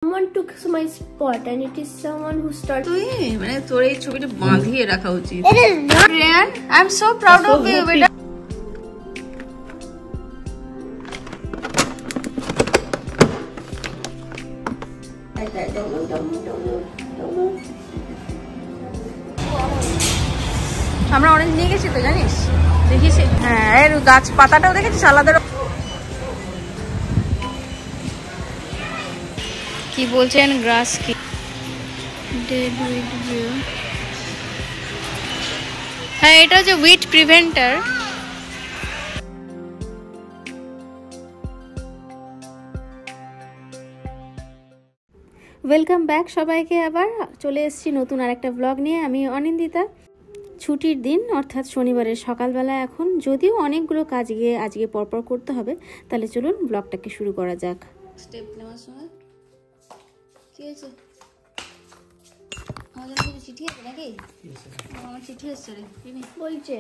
Someone took my spot and it is someone who started. তুই মানে তোর এই ছবিটা বাঁধিয়ে রাখা উচিত। Riyan, I am so proud of you বেটা। আমরা অরেঞ্জ নিয়ে গেছি তো জানিস, দেখিস? হ্যাঁ, এর গাছ পাতাটাও দেখেছিস আলাদা। কি বলছেন গ্রাস কি ডেড উইড ভিউ? হ্যাঁ, এটা হচ্ছে উইড প্রিভেন্টার। ওয়েলকাম ব্যাক সবাইকে। আবার চলে এসেছি নতুন আরেকটা ব্লগ নিয়ে। আমি অনিন্দিতা। ছুটির দিন অর্থাৎ শনিবারের সকালবেলা এখন, যদিও অনেকগুলো কাজ গিয়ে আজকে পরপর করতে হবে, তাহলে চলুন ব্লগটাকে শুরু করা যাক। স্টেপ নেওয়ার সময় কি হয়েছে? আমাদের কাছে চিঠি আছে নাকি? আমার চিঠি এসছে রে। বলছে,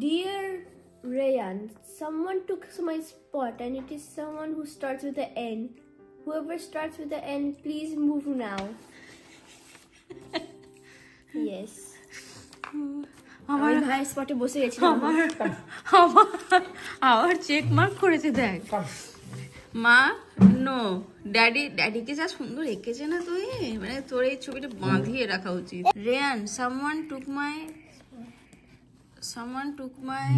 Dear Rayan, someone took my spot and it is someone who starts with the N. Whoever starts with the N, please move now. Yes. আমার ভাই স্পটে বসে গেছিল। আমার চেক মার্ক করেছে দেখ। মা নো, ড্যাডিকে যা সুন্দর এঁকেছে না তুই, মানে তোর এই ছবিটা বাঁধিয়ে রাখা উচিত। রেয়ান, someone took my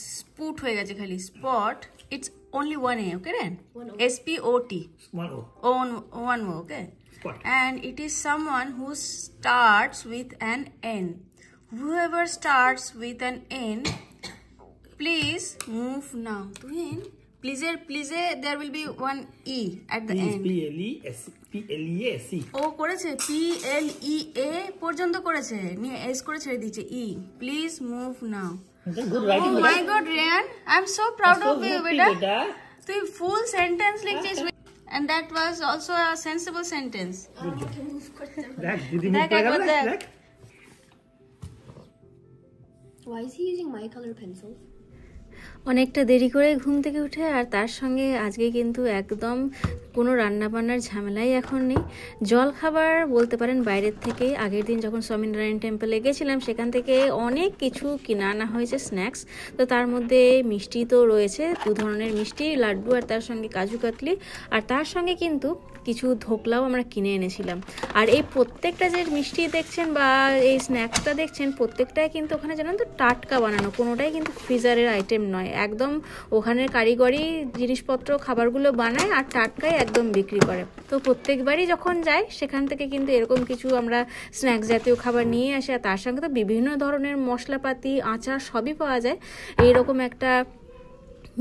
স্পুট হয়ে গেছে খালি spot. It's only one A, okay Ren? SPOT. One O, okay? Spot. And it is someone who starts with an N. Whoever starts with an N, please move now. Please, there will be one E at the end. P-L-E-A-S-C. ও করেছে P-L-E-A পর্যন্ত করেছে, নিয়ে S করে ছেড়ে দিয়েছে E. Please move now. Good writing. Oh my God, Rayan, I'm so proud of you, beta. তুই full sentence লিখছিস, and that was also a sensible sentence. দেখ। Why is he using my color pencils? অনেকটা দেরি করে ঘুম থেকে উঠে, আর তার সঙ্গে আজকে কিন্তু একদম কোনো রান্নাবান্নার ঝামেলাই এখন নেই। জল খাবার বলতে পারেন বাইরের থেকে। আগের দিন যখন স্বামীনারায়ণ টেম্পলে গেছিলাম সেখান থেকে অনেক কিছু কিনে আনা হয়েছে স্ন্যাক্স। তো তার মধ্যে মিষ্টি তো রয়েছে, 2 ধরনের মিষ্টি, লাড্ডু আর তার সঙ্গে কাজু কাতলি, আর তার সঙ্গে কিন্তু কিছু ধোকলাও আমরা কিনে এনেছিলাম। আর এই প্রত্যেকটা যে মিষ্টি দেখছেন বা এই স্ন্যাক্সটা দেখছেন, প্রত্যেকটাই কিন্তু ওখানে জানেন তো টাটকা বানানো, কোনোটাই কিন্তু ফ্রিজারের আইটেম নয়। একদম ওখানের কারিগরি জিনিসপত্র খাবারগুলো বানায় আর টাটকাই একদম বিক্রি করে। তো প্রত্যেকবারই যখন যাই সেখান থেকে কিন্তু এরকম কিছু আমরা স্ন্যাক্স জাতীয় খাবার নিয়ে আসি, আর তার সঙ্গে তো বিভিন্ন ধরনের মশলাপাতি, আচার সবই পাওয়া যায়। এইরকম একটা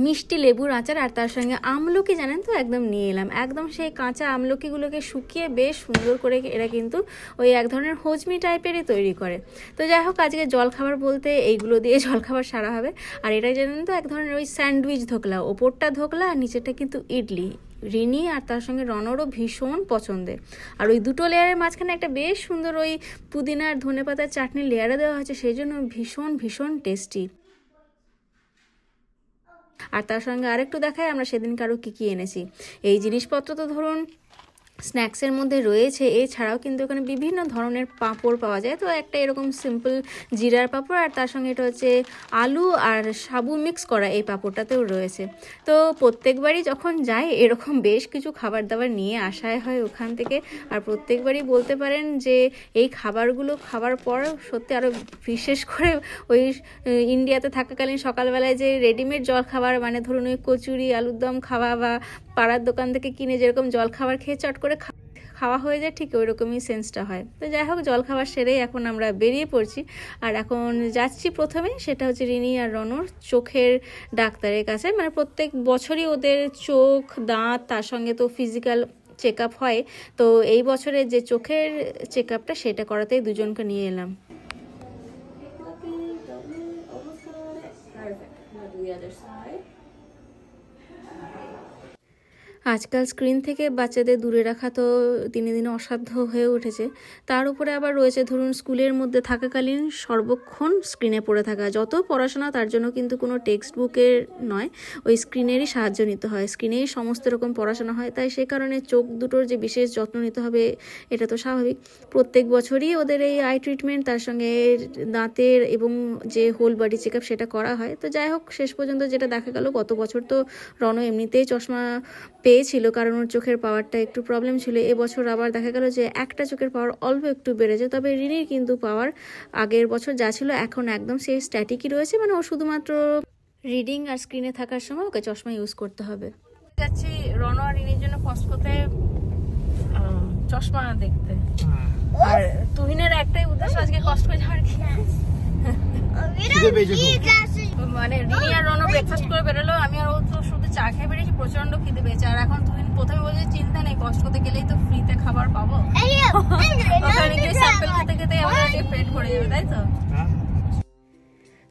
মিষ্টি লেবুর আচার আর তার সঙ্গে আমলকি জানেন তো একদম নিয়ে এলাম। একদম সেই কাঁচা আমলকিগুলোকে শুকিয়ে বেশ সুন্দর করে এরা কিন্তু ওই এক ধরনের হজমি টাইপেরই তৈরি করে। তো যাই হোক, আজকে জলখাবার বলতে এইগুলো দিয়ে জলখাবার সারা হবে। আর এটাই জানেন তো এক ধরনের ওই স্যান্ডউইচ ধোকলা, ওপরটা ধোকলা আর নিচেরটা কিন্তু ইডলি। রিনি আর তার সঙ্গে রনরও ভীষণ পছন্দের। আর ওই দুটো লেয়ারের মাঝখানে একটা বেশ সুন্দর ওই পুদিনা আর ধনেপাতার চাটনির লেয়ারে দেওয়া হয়েছে, সেই জন্য ভীষণ টেস্টি। আর তার সঙ্গে আরেকটু দেখায় আমরা সেদিনকে আরও কী এনেছি। এই জিনিসপত্র তো ধরুন স্ন্যাক্সের মধ্যে রয়েছে, এছাড়াও কিন্তু এখানে বিভিন্ন ধরনের পাঁপড় পাওয়া যায়। তো একটা এরকম সিম্পল জিরার পাঁপড়, আর তার সঙ্গে এটা হচ্ছে আলু আর সাবু মিক্স করা, এই পাঁপড়টাতেও রয়েছে। তো প্রত্যেকবারই যখন যাই এরকম বেশ কিছু খাবার দাবার নিয়ে আসাই হয় ওখান থেকে। আর প্রত্যেকবারই বলতে পারেন যে এই খাবারগুলো খাবার পর সত্যি আরও বিশেষ করে ওই ইন্ডিয়াতে থাকাকালীন সকালবেলায় যে রেডিমেড জল খাবার, মানে ধরুন ওই কচুরি, আলুর দম খাওয়া বা পাড়ার দোকান থেকে কিনে যেরকম জল খাবার খেয়ে চট করে খাওয়া হয়ে যায়, ঠিক ওই রকমই সেন্সটা হয়। তো যাই হোক, জল খাবার সেরেই এখন আমরা বেরিয়ে পড়ছি। আর এখন যাচ্ছি প্রথমে, সেটা হচ্ছে রিনি আর রনর চোখের ডাক্তারের কাছে। মানে প্রত্যেক বছরই ওদের চোখ, দাঁত, তার সঙ্গে তো ফিজিক্যাল চেক আপ হয়। তো এই বছরের যে চোখের চেক আপটা সেটা করাতেই দুজনকে নিয়ে এলাম। আজকাল স্ক্রিন থেকে বাচ্চাদের দূরে রাখা তো দিনে দিনে অসাধ্য হয়ে উঠেছে। তার উপরে আবার রয়েছে ধরুন স্কুলের মধ্যে থাকাকালীন সর্বক্ষণ স্ক্রিনে পড়ে থাকা। যত পড়াশোনা তার জন্য কিন্তু কোনো টেক্সট বুকের নয়, ওই স্ক্রিনেরই সাহায্য নিতে হয়, স্ক্রিনেই সমস্ত রকম পড়াশোনা হয়। তাই সে কারণে চোখ দুটোর যে বিশেষ যত্ন নিতে হবে এটা তো স্বাভাবিক। প্রত্যেক বছরই ওদের এই আই ট্রিটমেন্ট, তার সঙ্গে দাঁতের এবং যে হোল বডি চেক আপ সেটা করা হয়। তো যাই হোক, শেষ পর্যন্ত যেটা দেখা গেল, গত বছর তো রণ এমনিতেই চশমা পেয়েছিল কারণ ওর চোখের পাওয়ারটা একটু প্রবলেম ছিল। এবছর আবার দেখা গেল যে একটা চোখের পাওয়ার অল্প একটু বেড়েছে, তবে রিনির কিন্তু পাওয়ার আগের বছর যা ছিল এখন একদম সেই স্ট্যাটিকই রয়েছে। মানে ও শুধুমাত্র রিডিং আর স্ক্রিনে থাকার সময় ওকে চশমা ইউজ করতে হবে। যাচ্ছি রণ আর রিনির জন্য কস্টকোতে চশমা দেখতে, আর তুহিনের একটাই উদ্দেশ্য আজকে কস্টকো যাওয়ার। মানে রিনি আর রণ ব্রেকফাস্ট করে বেরোলো, আমি আর ও তো শুধু চা খেয়ে বেরিয়েছি, প্রচন্ড খিদে পেয়েছে। আর এখন তুহিন প্রথমে বলছে চিন্তা নেই, কস্টকোতে গেলেই তো ফ্রিতে খাবার পাবো, ওখানে গিয়ে স্যাম্পল খেতে খেতে আমাদের পেট ভরে যাবে, তাই তো।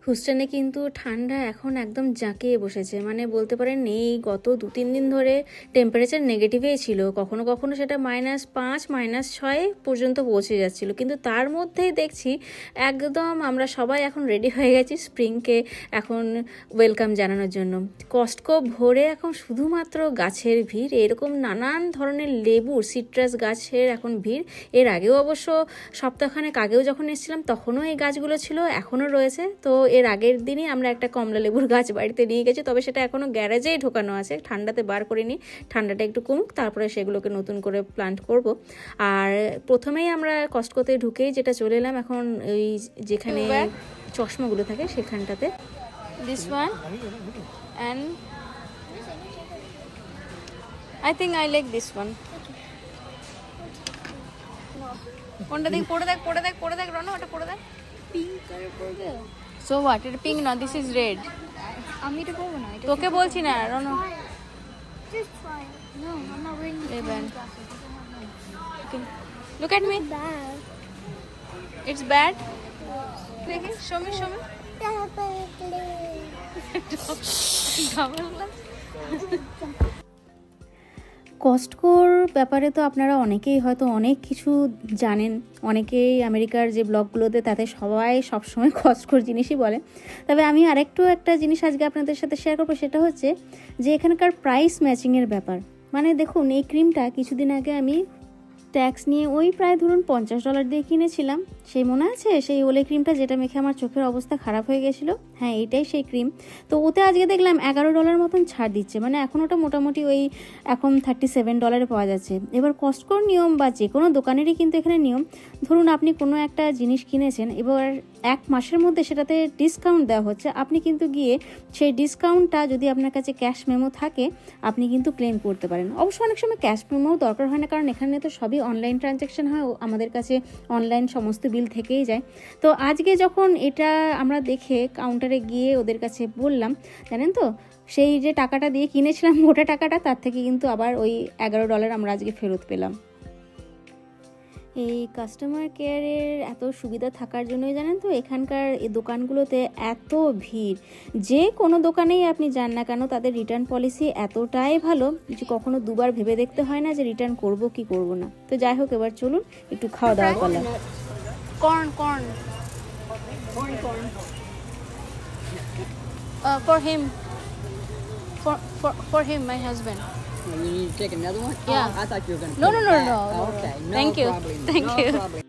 হুস্টনে কিন্তু ঠান্ডা এখন একদম জাঁকিয়ে বসেছে, মানে বলতে পারেন এই গত 2-3 দিন ধরে টেম্পারেচার নেগেটিভেই ছিল, কখনো কখনো সেটা -5 -6 পর্যন্ত পৌঁছে যাচ্ছিল। কিন্তু তার মধ্যেই দেখছি একদম আমরা সবাই এখন রেডি হয়ে গেছি স্প্রিংকে এখন ওয়েলকাম জানানোর জন্য। কস্টকো ভরে এখন শুধুমাত্র গাছের ভিড়, এরকম নানান ধরনের লেবু সিট্রাস গাছের এখন ভিড়। এর আগেও অবশ্য সপ্তাহখানেক আগেও যখন এসেছিলাম তখনও এই গাছগুলো ছিল, এখনও রয়েছে। তো এর আগের দিনই আমরা একটা কমলা লেবুর গাছ বাড়িতে নিয়ে গেছি, তবে সেটা এখনো গ্যারেজেই ঢোকানো আছে, ঠান্ডাতে বার করিনি, ঠান্ডাটা একটু কমুক তারপরে সেগুলোকে নতুন করে প্লান্ট করব। আর প্রথমেই আমরা কস্টকোতে ঢুকেই যেটা চলে এলাম এখন ওই যেখানে চশমাগুলো থাকে সেখানটাতে। This one and I think I like this one. কোনটা দিক পড়ে দেখ, পড়ে দেখ, পড়ে দেখ রনো, ওটা পড়ে দেখ। পিঙ্ক কালার পড়বে। So what? It's pink now. This is red. আমি এটা পরবো না, এটা তোকে বলছি না Rono. just fine. No, I'm not wearing the Ray-Ban. glasses. Okay. Look at me. Bad. It's bad. দেখি, show me, show me. কস্টকোর ব্যাপারে তো আপনারা অনেকেই হয়তো অনেক কিছু জানেন, অনেকেই আমেরিকার যে ব্লগগুলোতে তাতে সবাই সবসময় কস্টকোর জিনিসই বলে। তবে আমি একটা জিনিস আজকে আপনাদের সাথে শেয়ার করবো, সেটা হচ্ছে যে এখানকার প্রাইস ম্যাচিংয়ের ব্যাপার। মানে দেখুন, এই ক্রিমটা কিছুদিন আগে আমি ট্যাক্স নিয়ে ওই প্রায় ধরুন $50 দিয়ে কিনেছিলাম। সেই মনে আছে সেই ওলে ক্রিমটা যেটা মেখে আমার চোখের অবস্থা খারাপ হয়ে গেছিলো? হ্যাঁ, এইটাই সেই ক্রিম। তো ওতে আজকে দেখলাম $11 মতন ছাড় দিচ্ছে, মানে এখন ওটা মোটামুটি ওই এখন $37 পাওয়া যাচ্ছে। এবার কস্টকোর নিয়ম বা যে কোনো দোকানেরই কিন্তু এখানে নিয়ম, ধরুন আপনি কোনো একটা জিনিস কিনেছেন, এবার 1 মাসের মধ্যে সেটাতে ডিসকাউন্ট দেওয়া হচ্ছে, আপনি কিন্তু গিয়ে সেই ডিসকাউন্টটা যদি আপনার কাছে ক্যাশ মেমো থাকে আপনি কিন্তু ক্লেম করতে পারেন। অবশ্য অনেক সময় ক্যাশ মেমোও দরকার হয় না, কারণ এখানে তো সবই অনলাইন ট্রানজ্যাকশন হয়, আমাদের কাছে অনলাইন সমস্ত বিল থেকেই যায়। তো আজকে যখন এটা আমরা দেখে কাউন্টারে গিয়ে ওদের কাছে বললাম, জানেন তো সেই যে টাকাটা দিয়ে কিনেছিলাম গোটা টাকাটা, তার থেকে কিন্তু আবার ওই $11 আমরা আজকে ফেরত পেলাম। এই কাস্টমার কেয়ারের এত সুবিধা থাকার জন্যই জানেন তো এখানকার এই দোকানগুলোতে এত ভিড়। যে কোনো দোকানেই আপনি যান না কেন তাদের রিটার্ন পলিসি এতটাই ভালো যে কখনো দুবার ভেবে দেখতে হয় না যে রিটার্ন করব কি করব না। তো যাই হোক, এবার চলুন একটু খাওয়া দাওয়া করলাম। Corn for him my husband. You need to take another one? Yeah. Oh, I thought you were going to No. Okay. No Thank you. problem. Thank No you. problem.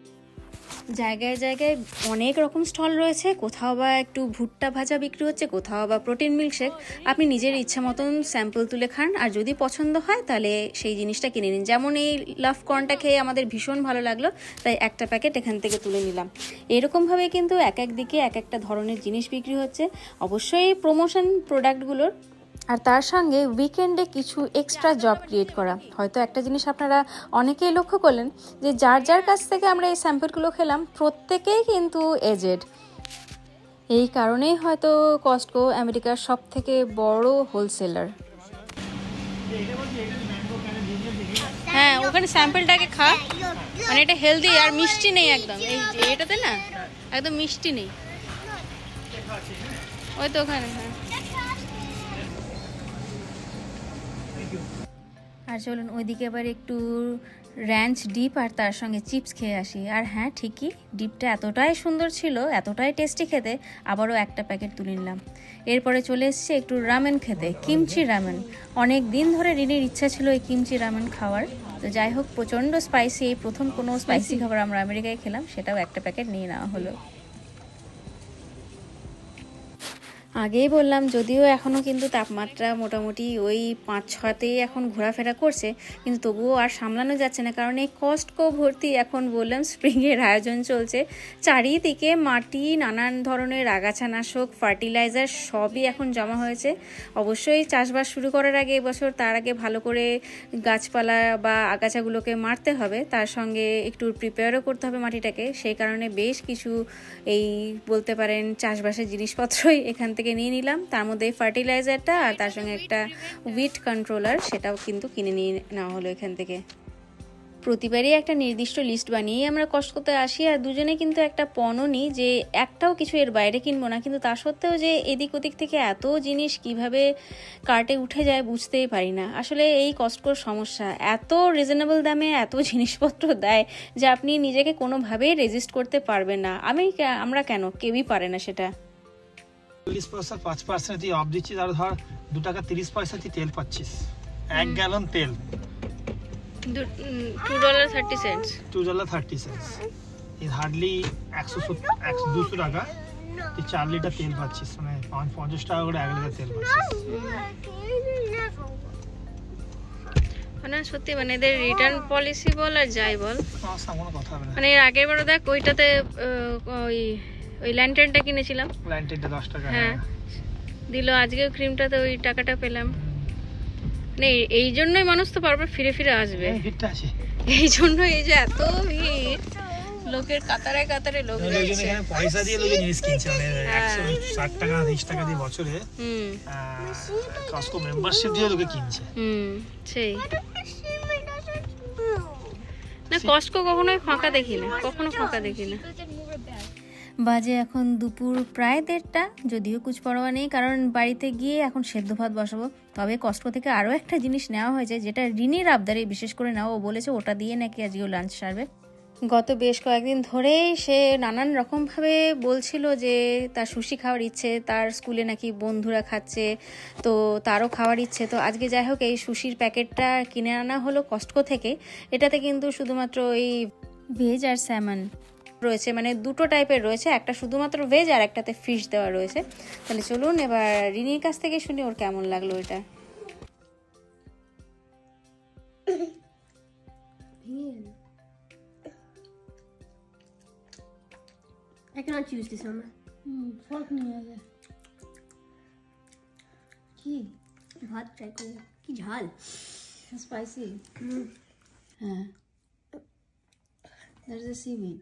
জায়গায় জায়গায় অনেক রকম স্টল রয়েছে, কোথাও বা একটু ভুট্টা ভাজা বিক্রি হচ্ছে, কোথাও বা প্রোটিন মিল্কশেক। আপনি নিজের ইচ্ছা মতন স্যাম্পল তুলে খান, আর যদি পছন্দ হয় তাহলে সেই জিনিসটা কিনে নিন। যেমন এই লাভ কর্নটা খেয়ে আমাদের ভীষণ ভালো লাগলো, তাই একটা প্যাকেট এখান থেকে তুলে নিলাম। এরকমভাবে কিন্তু এক এক দিকে এক একটা ধরনের জিনিস বিক্রি হচ্ছে, অবশ্যই প্রমোশন প্রোডাক্টগুলোর। আর তার সঙ্গে উইকেন্ডে কিছু এক্সট্রা জব ক্রিয়েট করা। হয়তো একটা জিনিস আপনারা অনেকেই লক্ষ্য করলেন যে যার কাছ থেকে আমরা এই স্যাম্পলগুলো খেলাম প্রত্যেকেই কিন্তু এজেড। এই কারণেই হয়তো কস্টকো আমেরিকার সব থেকে বড় হোলসেলার। হ্যাঁ, ওখানে স্যাম্পলটাকে খা, মানে এটা হেলদি আর মিষ্টি নেই একদম। এই এটাতে না একদম মিষ্টি নেই, ওই তো ওখানে। হ্যাঁ, আর চলুন ওইদিকে আবার একটু র্যাঞ্চ ডিপ আর তার সঙ্গে চিপস খেয়ে আসি। আর হ্যাঁ, ঠিকই, ডিপটা এতটাই সুন্দর ছিল, এতটাই টেস্টি খেতে, আবারও একটা প্যাকেট তুলে নিলাম। এরপরে চলে এসেছি একটু রামেন খেতে, কিমচি রামেন। অনেক দিন ধরে রিনির ইচ্ছা ছিল এই কিমচি রামেন খাওয়ার। তো যাই হোক, প্রচণ্ড স্পাইসি, এই প্রথম কোনো স্পাইসি খাবার আমরা আমেরিকায় খেলাম, সেটাও একটা প্যাকেট নিয়ে নেওয়া হলো। আগেই বললাম, যদিও এখনও কিন্তু তাপমাত্রা মোটামুটি ওই 5-6তেই এখন ঘোরাফেরা করছে, কিন্তু তবুও আর সামলানো যাচ্ছে না, কারণ এই কস্টকো ভর্তি এখন বললাম স্প্রিংয়ের আয়োজন চলছে। চারিদিকে মাটি, নানান ধরনের আগাছানাশক, ফার্টিলাইজার সবই এখন জমা হয়েছে। অবশ্যই চাষবাস শুরু করার আগে এবছর তার আগে ভালো করে গাছপালা বা আগাছাগুলোকে মারতে হবে, তার সঙ্গে একটু প্রিপেয়ারও করতে হবে মাটিটাকে। সেই কারণে বেশ কিছু এই বলতে পারেন চাষবাসের জিনিসপত্রই এখান থেকে নিয়ে নিলাম। তার মধ্যে ফার্টিলাইজারটা আর তার সঙ্গে একটা উইড কন্ট্রোলার, সেটাও কিন্তু কিনে নিয়ে নেওয়া হলো এখান থেকে। প্রতিবারই একটা নির্দিষ্ট লিস্ট বানিয়েই আমরা কষ্টকোতে আসি, আর দুজনে কিন্তু একটা পণও নিই যে একটাও কিছু এর বাইরে কিনবো না। কিন্তু তা সত্ত্বেও যে এদিক ওদিক থেকে এত জিনিস কিভাবে কার্টে উঠে যায় বুঝতেই পারি না। আসলে এই কষ্টকোর সমস্যা, এত রিজনেবল দামে এত জিনিসপত্র দেয় যে আপনি নিজেকে কোনোভাবেই রেজিস্ট করতে পারবেন না। আমরা কেন, কেউই পারে না সেটা। 40% 5% তুই অফ দিচ্ছিস, আর ধর 2 টাকা 30 পয়সা তুই তেল পাচ্ছিস, 1 গ্যালন তেল $2.30 $2.30। এই হার্ডলি 100-200 টাকা তুই 4 লিটার তেল পাচ্ছিস, মানে 50 টাকা করে 1 লিটার তেল পাচ্ছিস। মানে সত্যি, মানে এদের রিটার্ন পলিসি বল আর যাই বল, কোনো কথা হবে না। মানে এর আগের বার দেখ ওইটাতে ওই ল্যান্টার্নটা কিনেছিলাম, ল্যান্টার্নটা 10 টাকা হ্যাঁ দিল, আজকেও ক্রিমটাতে ওই টাকাটা পেলাম। মানে এই জন্যই মানুষ তো বারবার ফিরে ফিরে আসবে, ভিড়টা আছে এই জন্য। এই যে এত ভিড়, লোকের কাতারে কাতারে লোক রয়েছে, পয়সা দিয়ে লোকে জিনিস কিনছে, মানে 160 টাকা 20 টাকা দিয়ে বছরে কস্টকো মেম্বারশিপ দিয়ে লোকে কিনছে। সেই না, কস্টকো কখনোই ফাঁকা দেখি না, কখনো ফাঁকা দেখি না। বাজে এখন দুপুর প্রায় 1:30, যদিও কুছ পরোয়া নেই, কারণ বাড়িতে গিয়ে এখন সেদ্ধ ভাত বসাবো। তবে কষ্টকো থেকে আরও একটা জিনিস নেওয়া হয়েছে, যেটা রিনির আবদারে বিশেষ করে নেওয়া, ও বলেছে ওটা দিয়ে নাকি আজকেও লাঞ্চ সারবে। গত বেশ কয়েকদিন ধরেই সে নানান রকমভাবে বলছিল যে তার সুশি খাওয়ার ইচ্ছে, তার স্কুলে নাকি বন্ধুরা খাচ্ছে, তো তারও খাওয়ার ইচ্ছে। তো আজকে যাই হোক এই সুশির প্যাকেটটা কিনে আনা হলো কষ্টকো থেকে। এটাতে কিন্তু শুধুমাত্র এই ভেজ আর স্যামন রয়েছে, মানে দুটো টাইপের রয়েছে, একটা শুধুমাত্র ভেজ আর একটাতে ফিশ দেওয়া রয়েছে। তাহলে চলুন এবার রিনির কাছ থেকে শুনি ওর কেমন লাগলো এটা। I cannot choose this one. फर्क नहीं है कि भात ट्राई करो कि झाल स्पाइसी हाँ there is a seaweed.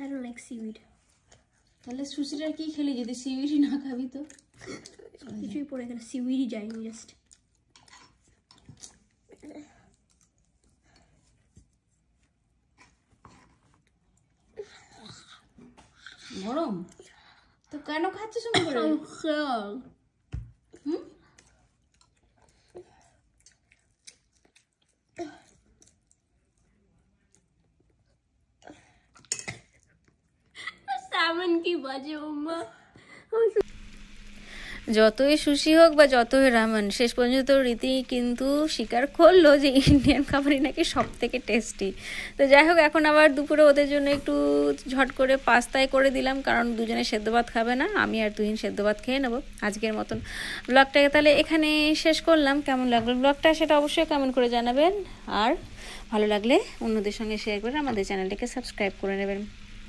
I don't like seaweed. তাহলে সুশিটা কি খেলি যদি সিউইডই না খাবি তো? কিছুই পড়ে গেল, সিউইডই যায়নি জাস্ট। গরম তো কেন খাচ্ছিস এমন করে? सावन की बाजे उम्मा। যতই সুশি হোক বা যতই রামেন, শেষ পর্যন্ত রীতি কিন্তু স্বীকার করলো যে ইন্ডিয়ান খাবারই নাকি সব থেকে টেস্টি। তো যাই হোক, এখন আবার দুপুরে ওদের জন্য একটু ঝট করে পাস্তাই করে দিলাম, কারণ দুজনে সেদ্ধ ভাত খাবে না, আমি আর তুহিন সেদ্ধ ভাত খেয়ে নেবো আজকের মতন। ব্লগটাকে তাহলে এখানে শেষ করলাম। কেমন লাগলো ব্লগটা সেটা অবশ্যই কমেন্ট করে জানাবেন, আর ভালো লাগলে অন্যদের সঙ্গে শেয়ার করে আমাদের চ্যানেলটাকে সাবস্ক্রাইব করে নেবেন।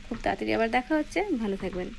খুব তাড়াতাড়ি আবার দেখা হচ্ছে, ভালো থাকবেন।